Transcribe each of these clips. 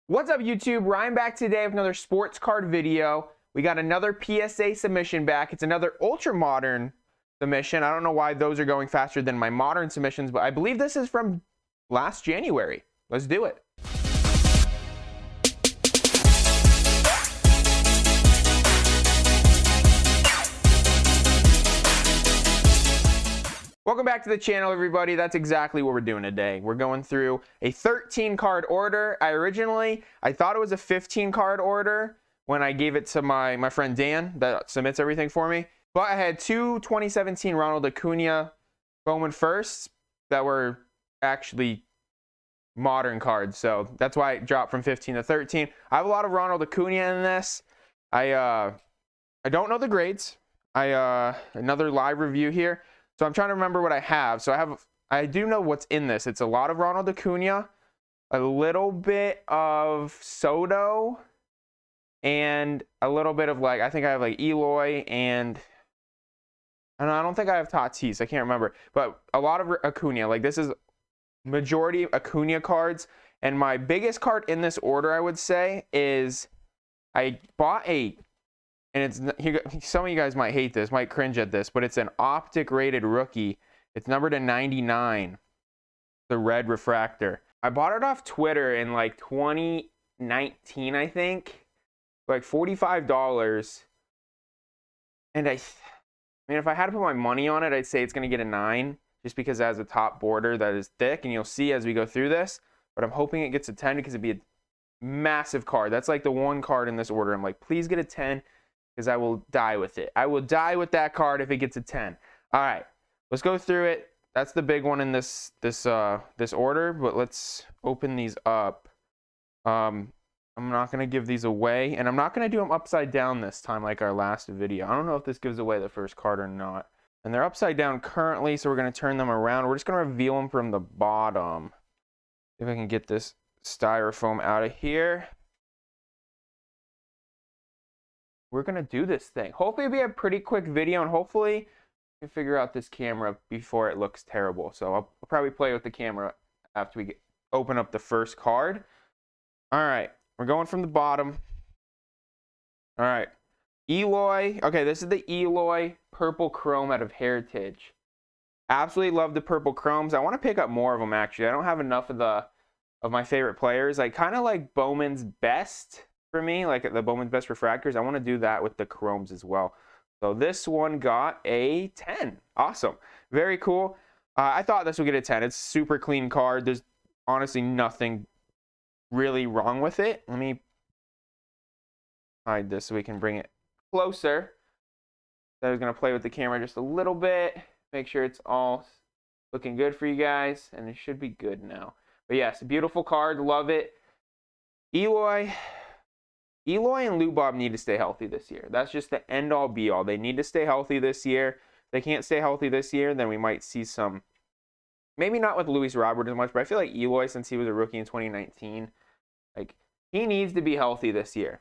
What's up, YouTube? Ryan back today with another sports card video. We got another PSA submission back. It's another ultra modern submission. I don't know why those are going faster than my modern submissions, but I believe this is from last January. Let's do it. Welcome back to the channel, everybody. That's exactly what we're doing today. We're going through a 13 card order. I thought it was a 15 card order when I gave it to my friend Dan that submits everything for me. But I had two 2017 Ronald Acuna Bowman firsts that were actually modern cards. So that's why it dropped from 15 to 13. I have a lot of Ronald Acuna in this. I don't know the grades. Another live review here. So I'm trying to remember what I have. So I do know what's in this. It's a lot of Ronald Acuna, a little bit of Soto, and a little bit of I think I have Eloy and I don't think I have Tatis. I can't remember. But a lot of Acuna. This is majority Acuna cards. And my biggest card in this order, I would say, is I bought and it's some of you guys might hate this, might cringe at this, but it's an optic rated rookie. It's numbered to 99, the red refractor. I bought it off Twitter in 2019, I think, $45. And I mean, if I had to put my money on it, I'd say it's going to get a 9, just because it has a top border that is thick, and you'll see as we go through this. But I'm hoping it gets a 10 because it'd be a massive card. That's the one card in this order. I'm please get a 10. Because I will die with it. I will die with that card if it gets a 10. All right, let's go through it. That's the big one in this order. But let's open these up. I'm not gonna give these away, and I'm not gonna do them upside down this time like our last video. I don't know if this gives away the first card or not. And they're upside down currently, so we're gonna turn them around. We're just gonna reveal them from the bottom. See if I can get this styrofoam out of here. We're going to do this thing. Hopefully it'll be a pretty quick video, and hopefully we can figure out this camera before it looks terrible. So I'll probably play with the camera after we open up the first card. All right, we're going from the bottom. All right, Eloy. Okay, this is the Eloy purple chrome out of Heritage. Absolutely love the purple chromes. I want to pick up more of them, actually. I don't have enough of my favorite players. I kind of like Bowman's Best. For me, the Bowman's Best refractors, I want to do that with the chromes as well. So this one got a 10. Awesome. Very cool. I thought this would get a 10. It's a super clean card. There's honestly nothing really wrong with it. Let me hide this so we can bring it closer. So I was going to play with the camera just a little bit. Make sure it's all looking good for you guys. And it should be good now. But yes, beautiful card. Love it. Eloy and Lubob need to stay healthy this year. That's just the end-all, be-all. They need to stay healthy this year. If they can't stay healthy this year, then we might see some, maybe not with Luis Robert as much, but I feel like Eloy, since he was a rookie in 2019, he needs to be healthy this year.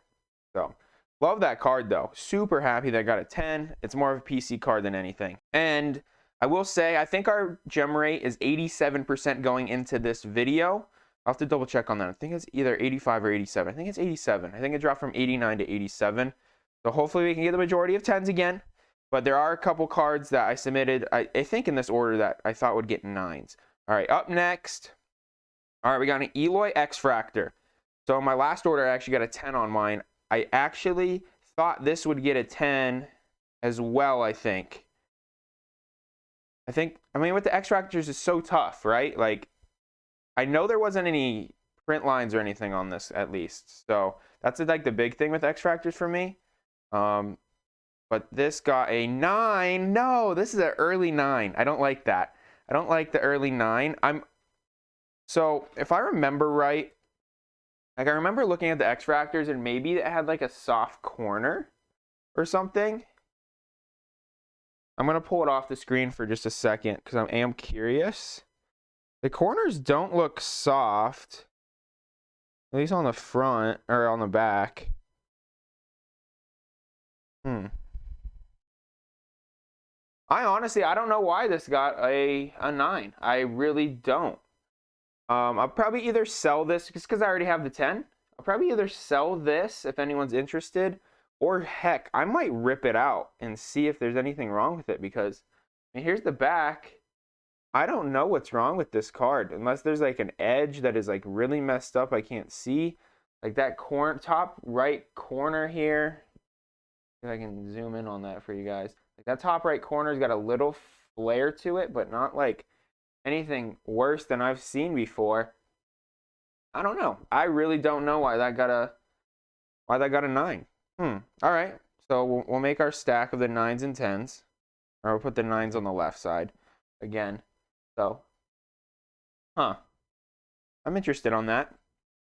So, love that card, though. Super happy that I got a 10. It's more of a PC card than anything. And I will say, I think our gem rate is 87% going into this video. I'll have to double check on that. I think it's either 85 or 87. I think it's 87. I think it dropped from 89 to 87. So hopefully we can get the majority of 10s again. But there are a couple cards that I submitted, I think in this order, that I thought would get 9s. All right, up next. All right, we got an Eloy X-Fractor. So in my last order, I actually got a 10 on mine. I actually thought this would get a 10 as well, I think. I mean, with the X-Fractors, it's so tough, right? I know there wasn't any print lines or anything on this, at least. So that's the big thing with X-Fractors for me. But this got a 9. No, this is an early 9. I don't like that. I don't like the early 9. So if I remember right, I remember looking at the X-Fractors and maybe it had a soft corner or something. I'm going to pull it off the screen for just a second because I am curious. The corners don't look soft, at least on the front or on the back. I don't know why this got a 9. I really don't. I'll probably either sell this just because I already have the 10. I'll probably either sell this if anyone's interested, or heck, I might rip it out and see if there's anything wrong with it, because I mean, here's the back. I don't know what's wrong with this card unless there's like an edge that is like really messed up. I can't see like that top right corner here. If I can zoom in on that for you guys. Like that top right corner's got a little flare to it, but not like anything worse than I've seen before. I don't know. I really don't know why that got a 9. All right. So we'll make our stack of the 9s and 10s, or we'll put the 9s on the left side again. So, I'm interested on that.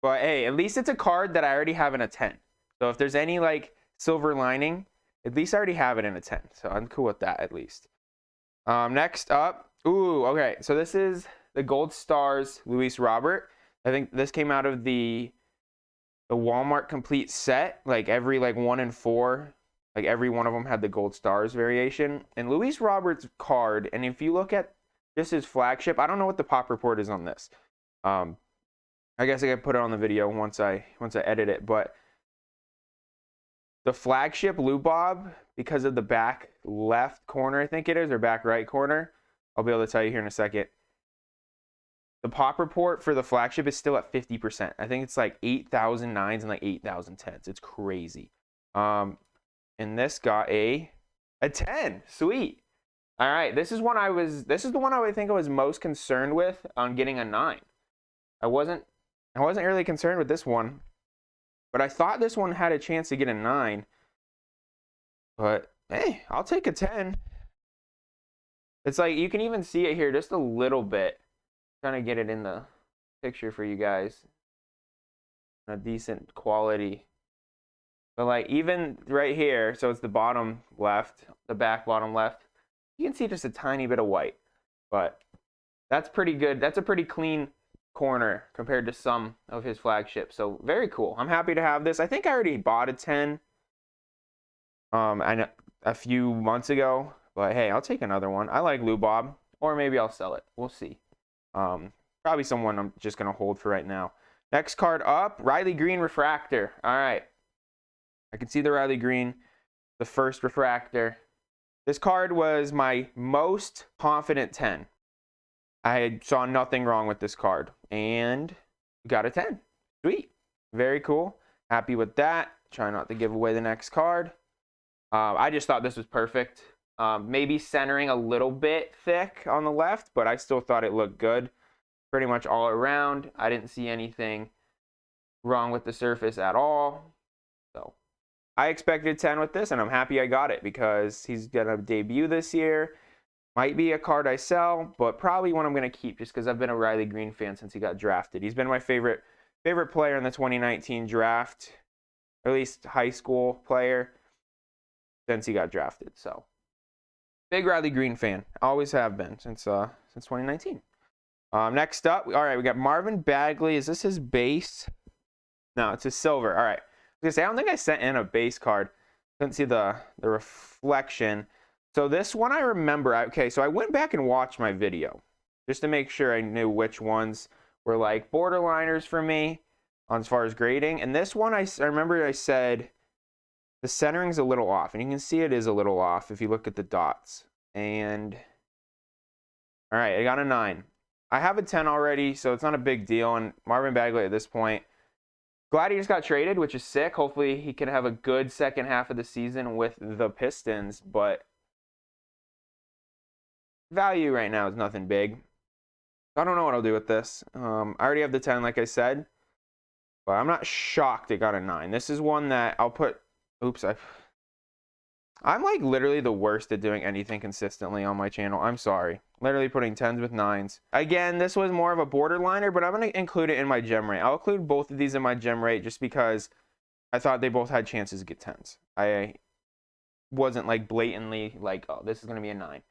But hey, at least it's a card that I already have in a 10. So if there's any like silver lining, at least I already have it in a 10. So I'm cool with that at least. Next up, okay. So this is the Gold Stars Luis Robert. I think this came out of the Walmart complete set. Like every 1 in 4, like every one of them had the Gold Stars variation. And Luis Robert's card, and if you look at this is flagship. I don't know what the pop report is on this. I guess I can put it on the video once I edit it. But the flagship Lubob, because of the back left corner, I think it is, or back right corner, I'll be able to tell you here in a second. The pop report for the flagship is still at 50%. I think it's like 8,000 9s and like 8,000 10s. It's crazy. And this got a 10. Sweet. All right, this is the one I think I was most concerned with on getting a 9. I wasn't really concerned with this one, but I thought this one had a chance to get a 9. But hey, I'll take a 10. It's like you can even see it here just a little bit. I'm trying to get it in the picture for you guys. A decent quality. But like even right here, so it's the bottom left, the back bottom left. You can see just a tiny bit of white, but that's pretty good. That's a pretty clean corner compared to some of his flagships. So very cool. I'm happy to have this. I think I already bought a 10 a few months ago, but hey, I'll take another one. I like Lubob, or maybe I'll sell it. We'll see. Probably someone I'm just going to hold for right now. Next card up, Riley Greene Refractor. All right. I can see the Riley Greene, the first refractor. This card was my most confident 10. I saw nothing wrong with this card, and got a 10. Sweet. Very cool. Happy with that. Try not to give away the next card. I just thought this was perfect. Maybe centering a little bit thick on the left, but I still thought it looked good. Pretty much all around. I didn't see anything wrong with the surface at all. So I expected 10 with this, and I'm happy I got it because he's going to debut this year. Might be a card I sell, but probably one I'm going to keep just because I've been a Riley Greene fan since he got drafted. He's been my favorite player in the 2019 draft, or at least high school player, since he got drafted. So big Riley Greene fan. Always have been since 2019. Next up, all right, we got Marvin Bagley. Is this his base? No, it's his silver. All right. I was gonna say, I don't think I sent in a base card. Couldn't see the reflection. So this one I remember. Okay, so I went back and watched my video just to make sure I knew which ones were like borderliners for me as far as grading. And this one I remember I said the centering's a little off, and you can see it is a little off if you look at the dots. And all right, I got a 9. I have a 10 already, so it's not a big deal. And Marvin Bagley at this point, glad he just got traded, which is sick. Hopefully he can have a good second half of the season with the Pistons, but value right now is nothing big. I don't know what I'll do with this. I already have the 10, like I said, but I'm not shocked it got a 9. This is one that I'll put, I'm like literally the worst at doing anything consistently on my channel. I'm sorry. Literally putting 10s with 9s. Again, this was more of a borderliner, but I'm going to include it in my gem rate. I'll include both of these in my gem rate just because I thought they both had chances to get 10s. I wasn't like blatantly like, oh, this is going to be a 9.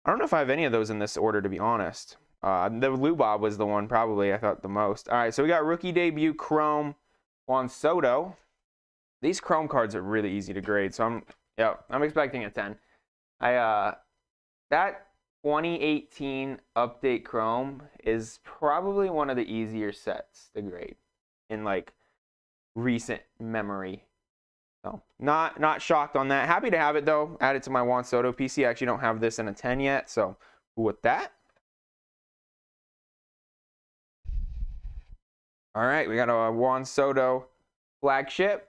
I don't know if I have any of those in this order, to be honest. The Lubob was the one probably I thought the most. All right, so we got rookie debut Chrome Juan Soto. These Chrome cards are really easy to grade, so I'm expecting a 10. That 2018 update Chrome is probably one of the easier sets to grade in like recent memory. So not shocked on that. Happy to have it though. Add it to my Juan Soto PC. I actually don't have this in a 10 yet, so with that. All right, we got a Juan Soto flagship.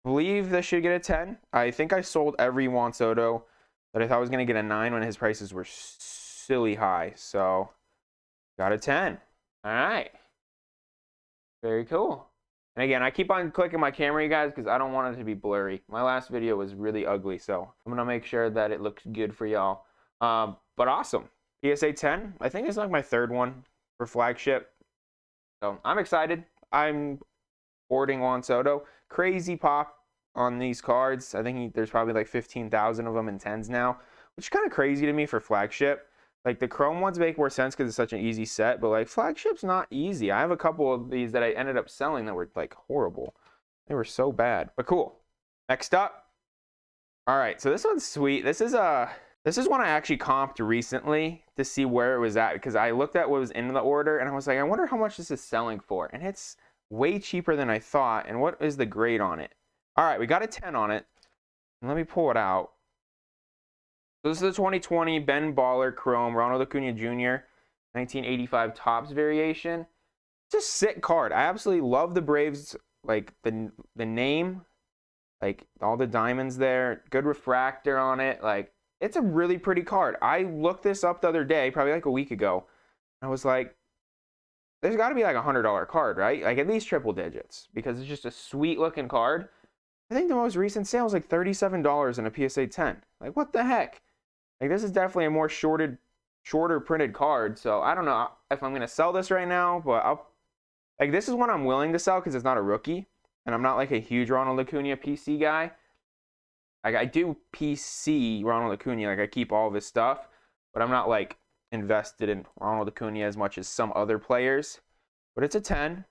I believe this should get a 10. I think I sold every Juan Soto that I thought was going to get a 9 when his prices were silly high. So got a 10. All right. Very cool. And again, I keep on clicking my camera, you guys, because I don't want it to be blurry. My last video was really ugly, so I'm going to make sure that it looks good for y'all. But awesome. PSA 10. I think it's like my third one for flagship. So I'm excited. I'm hoarding Juan Soto. Crazy pop on these cards. I think there's probably like 15,000 of them in 10s now, which is kind of crazy to me for flagship. Like the chrome ones make more sense because it's such an easy set, but like flagship's not easy. I have a couple of these that I ended up selling that were like horrible. They were so bad, but cool. Next up. All right, so this one's sweet. This is one I actually comped recently to see where it was at because I looked at what was in the order and I was like, I wonder how much this is selling for. And it's way cheaper than I thought. And what is the grade on it? All right, we got a 10 on it. Let me pull it out. So this is the 2020 Ben Baller Chrome Ronald Acuna Jr. 1985 Topps variation. It's a sick card. I absolutely love the Braves, like the name, like all the diamonds there. Good refractor on it. Like it's a really pretty card. I looked this up the other day, probably like a week ago. I was like, there's got to be like a $100 card, right? Like at least triple digits because it's just a sweet looking card. I think the most recent sale was like $37 in a PSA 10. Like what the heck? Like this is definitely a more shorter printed card. So I don't know if I'm gonna sell this right now, but this is one I'm willing to sell because it's not a rookie, and I'm not like a huge Ronald Acuna PC guy. Like I do PC Ronald Acuna, like I keep all of his stuff, but I'm not like invested in Ronald Acuna as much as some other players. But it's a 10.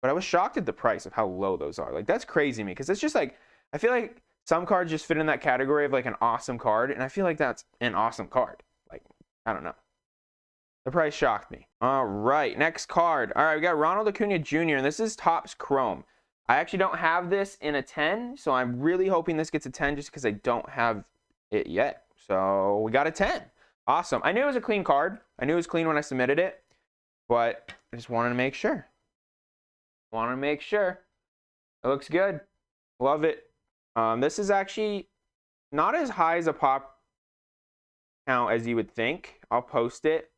But I was shocked at the price of how low those are. Like that's crazy to me because it's just like I feel like some cards just fit in that category of like an awesome card, and I feel like that's an awesome card. Like I don't know. The price shocked me. All right, next card. All right, we got Ronald Acuna Jr. and this is Topps Chrome. I actually don't have this in a 10, so I'm really hoping this gets a 10 just because I don't have it yet. So we got a 10. Awesome. I knew it was a clean card. I knew it was clean when I submitted it, but I just wanted to make sure. It looks good. Love it. This is actually not as high as a pop count as you would think. I'll post it.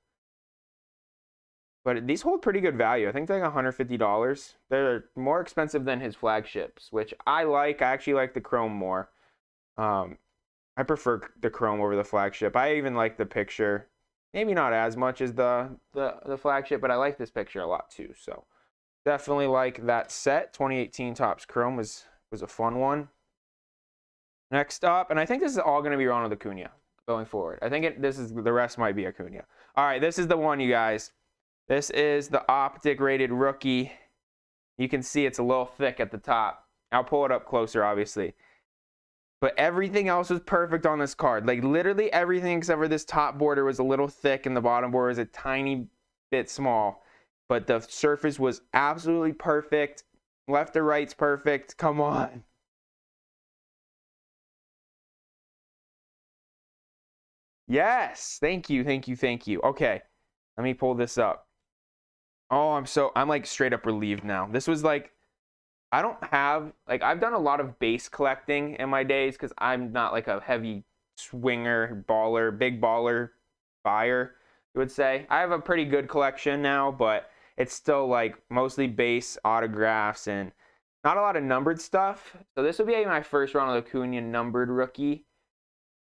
But these hold pretty good value. I think they're like $150. They're more expensive than his flagships, which I like. I actually like the chrome more. I prefer the chrome over the flagship. I even like the picture. Maybe not as much as the flagship, but I like this picture a lot too. So definitely like that set. 2018 Topps Chrome was a fun one. Next up, and I think this is all going to be Ronald Acuna going forward. I think the rest might be Acuna. All right, this is the one, you guys. This is the Optic rated rookie. You can see it's a little thick at the top. I'll pull it up closer, obviously. But everything else was perfect on this card. Like literally everything except for this top border was a little thick and the bottom border was a tiny bit small. But the surface was absolutely perfect. Left to right's perfect. Come on. Yes. Thank you. Okay. Let me pull this up. Oh, I'm like straight up relieved now. This was like, I don't have, like I've done a lot of base collecting in my days because I'm not like a heavy swinger, baller, big baller buyer, you would say. I have a pretty good collection now, but it's still like mostly base autographs and not a lot of numbered stuff. So this would be my first Ronald Acuna numbered rookie.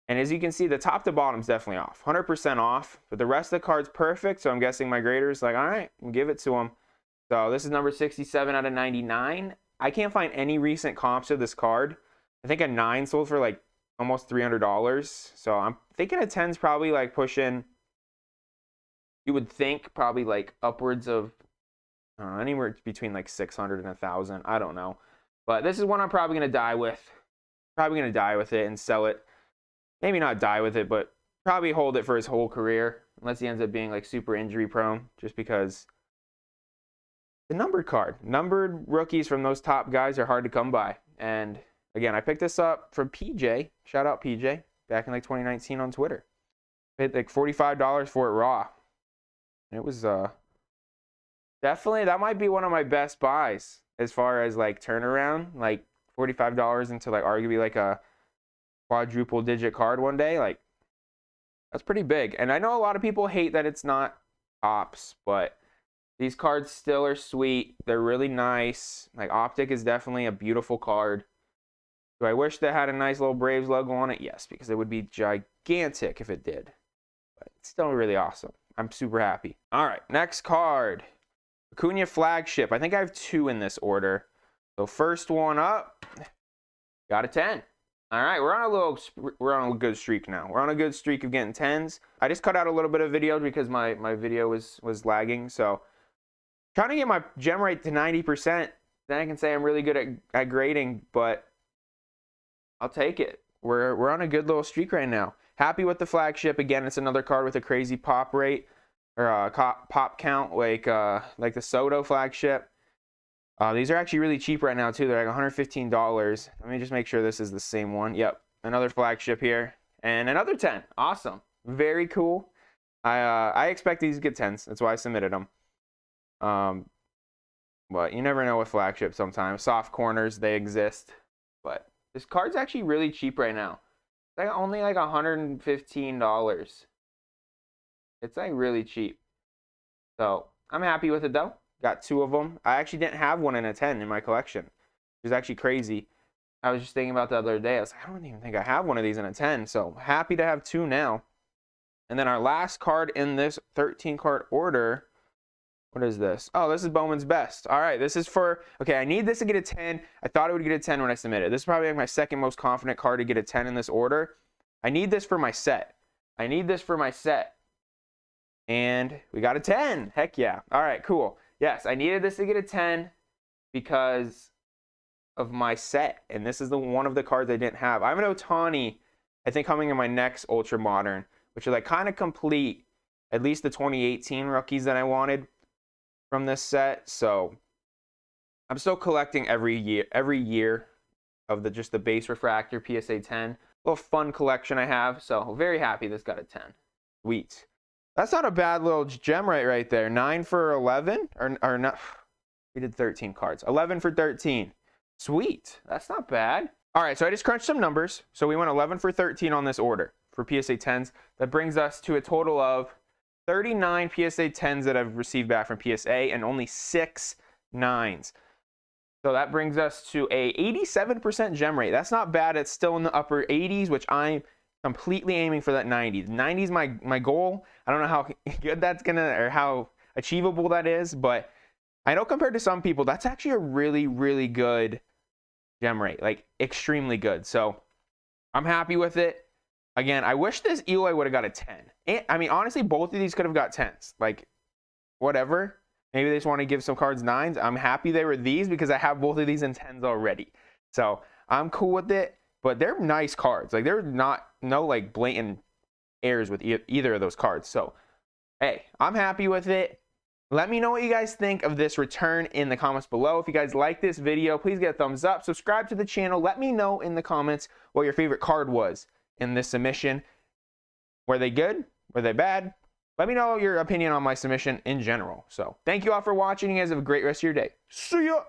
And as you can see, the top to bottom is definitely off. 100% off. But the rest of the card's perfect. So I'm guessing my grader's like, all right, give it to him. So this is number 67 out of 99. I can't find any recent comps of this card. I think a 9 sold for like almost $300. So I'm thinking a 10's probably like pushing, you would think probably like upwards of anywhere between like 600 and 1,000. I don't know. But this is one I'm probably going to die with. Probably going to die with it and sell it. Maybe not die with it, but probably hold it for his whole career. Unless he ends up being like super injury prone. Just because the numbered card. Numbered rookies from those top guys are hard to come by. And again, I picked this up from PJ. Shout out PJ. Back in like 2019 on Twitter. Paid like $45 for it raw. It was definitely, that might be one of my best buys as far as like turnaround. Like $45 into like arguably like a quadruple digit card one day. Like that's pretty big. And I know a lot of people hate that it's not Topps, but these cards still are sweet. They're really nice. Like Optic is definitely a beautiful card. Do I wish that had a nice little Braves logo on it? Yes, because it would be gigantic if it did. But it's still really awesome. I'm super happy. All right, next card. Acuna flagship. I think I have 2 in this order. So first one up, got a 10. All right, we're on a good streak now. We're on a good streak of getting 10s. I just cut out a little bit of video because my video was lagging. So trying to get my gem rate to 90%. Then I can say I'm really good at grading, but I'll take it. We're on a good little streak right now. Happy with the flagship. Again, it's another card with a crazy pop rate or pop count like the Soto flagship. These are actually really cheap right now too. They're like $115. Let me just make sure this is the same one. Yep, another flagship here and another 10. Awesome, very cool. I expect these to get 10s. That's why I submitted them. But you never know with flagship sometimes. Soft corners, they exist. But this card's actually really cheap right now. It's like only like $115. It's like really cheap. So I'm happy with it though. Got 2 of them. I actually didn't have one in a 10 in my collection. It was actually crazy. I was just thinking about the other day. I was like, I don't even think I have one of these in a 10. So happy to have 2 now. And then our last card in this 13 card order. What is this? Oh, this is Bowman's Best. All right, this is for, okay, I need this to get a 10. I thought it would get a 10 when I submitted. This is probably like my second most confident card to get a 10 in this order. I need this for my set. I need this for my set. And we got a 10. Heck yeah. All right, cool. Yes, I needed this to get a 10 because of my set. And this is one of the cards I didn't have. I have an Ohtani, I think, coming in my next Ultra Modern, which are like kind of complete, at least the 2018 rookies that I wanted from this set. So I'm still collecting every year of just the base refractor PSA 10. A little fun collection I have. So very happy this got a 10. Sweet. That's not a bad little gem right there. 9 for 11 or not. We did 13 cards. 11 for 13. Sweet. That's not bad. All right, so I just crunched some numbers. So we went 11 for 13 on this order for PSA 10s. That brings us to a total of 39 PSA 10s that I've received back from PSA and only 6 9s. So that brings us to a 87% gem rate. That's not bad. It's still in the upper 80s, which I'm completely aiming for that 90. 90 is my goal. I don't know how good that's or how achievable that is, but I know compared to some people, that's actually a really, really good gem rate, like extremely good. So I'm happy with it. Again, I wish this Eloy would have got a 10. And, I mean, honestly, both of these could have got 10s. Like, whatever. Maybe they just want to give some cards 9s. I'm happy they were these because I have both of these in 10s already. So I'm cool with it. But they're nice cards. Like, they're no like blatant errors with either of those cards. So, hey, I'm happy with it. Let me know what you guys think of this return in the comments below. If you guys like this video, please get a thumbs up. Subscribe to the channel. Let me know in the comments what your favorite card was in this submission. Were they good? Were they bad? Let me know your opinion on my submission in general. So, thank you all for watching. You guys have a great rest of your day. See ya!